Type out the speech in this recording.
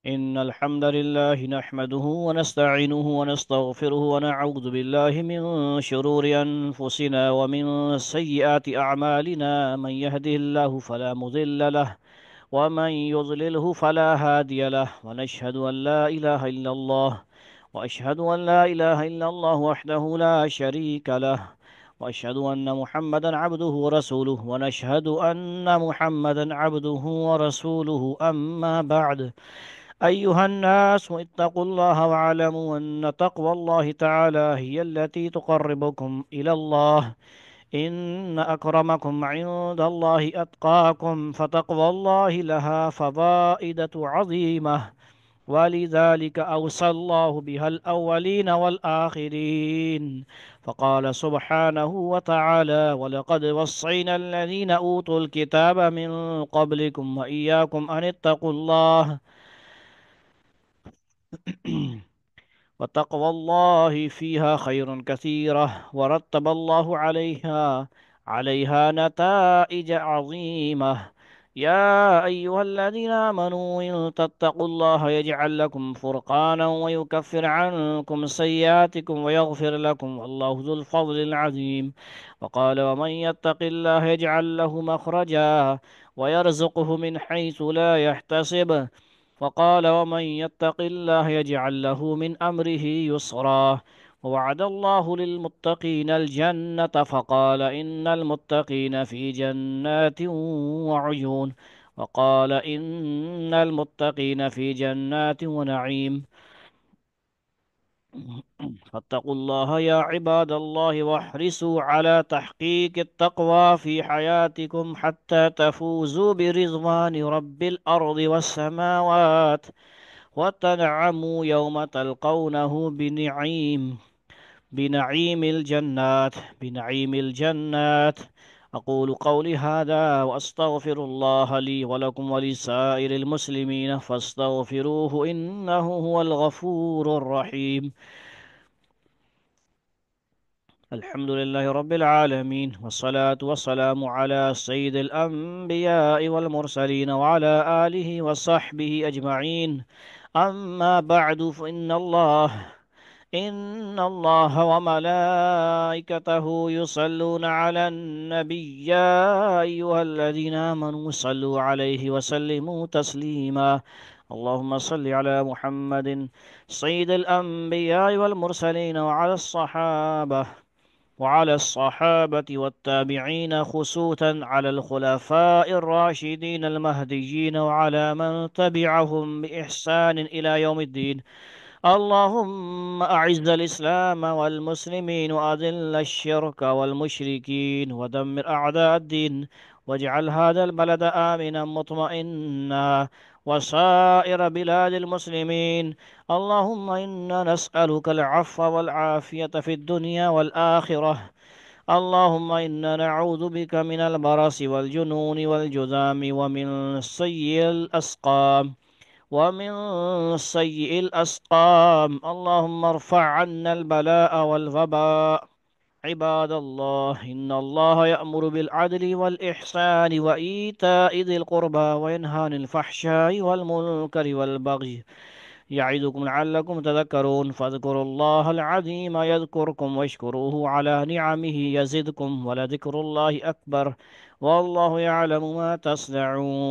إن الحمد لله نحمده ونستعينه ونستغفره ونعوذ بالله من شرور أنفسنا ومن سيئات أعمالنا. من يهده الله فلا مضل له ومن يضلله فلا هادي له، ونشهد أن لا إله إلا الله، وأشهد أن لا إله إلا الله وحده لا شريك له، وأشهد أن محمدا عبده ورسوله، ونشهد أن محمدا عبده ورسوله. أما بعد، أيها الناس اتقوا الله واعلموا أن تقوى الله تعالى هي التي تقربكم إلى الله. إن أكرمكم عند الله أتقاكم، فتقوى الله لها فوائد عظيمة، ولذلك أوصى الله بها الأولين والآخرين. فقال سبحانه وتعالى: ولقد وصينا الذين أوتوا الكتاب من قبلكم وإياكم أن اتقوا الله. وتقوى الله فيها خير كثيرة، ورتب الله عليها نتائج عظيمة. يا أيها الذين آمنوا إن تتقوا الله يجعل لكم فرقانا ويكفر عنكم سيئاتكم ويغفر لكم، والله ذو الفضل العظيم. وقال: ومن يتق الله يجعل له مخرجا ويرزقه من حيث لا يحتسب. وقال: ومن يتق الله يجعل له من أمره يسرا. ووعد الله للمتقين الجنة، فقال: إن المتقين في جنات وعيون. وقال: إن المتقين في جنات ونعيم. فاتقوا الله يا عباد الله، واحرصوا على تحقيق التقوى في حياتكم حتى تفوزوا برضوان رب الأرض والسماوات، وتنعموا يوم تلقونه بنعيم الجنات. أقول قولي هذا وأستغفر الله لي ولكم ولسائر المسلمين، فاستغفروه إنه هو الغفور الرحيم. الحمد لله رب العالمين، والصلاة والسلام على سيد الأنبياء والمرسلين وعلى آله وصحبه أجمعين. أما بعد، إن الله وملائكته يصلون على النبي. يا أيها الذين آمنوا صلوا عليه وسلموا تسليما. اللهم صل على محمد سيد الأنبياء والمرسلين، وعلى الصحابة والتابعين، خصوصا على الخلفاء الراشدين المهديين، وعلى من تبعهم بإحسان إلى يوم الدين. اللهم أعز الإسلام والمسلمين، وأذل الشرك والمشركين، ودمر أعداء الدين، واجعل هذا البلد آمنا مطمئنا، وسائر بلاد المسلمين. اللهم إنا نسألك العفو والعافية في الدنيا والآخرة. اللهم إنا نعوذ بك من البرص والجنون والجذام ومن سيء الأسقام. اللهم ارفع عنا البلاء والوباء. عباد الله، إن الله يأمر بالعدل والإحسان وإيتاء ذي القربى، وينهى عن الفحشاء والمنكر والبغي، يعظكم لعلكم تذكرون. فاذكروا الله العظيم يذكركم، واشكروه على نعمه يزدكم، ولذكر الله أكبر، والله يعلم ما تصنعون.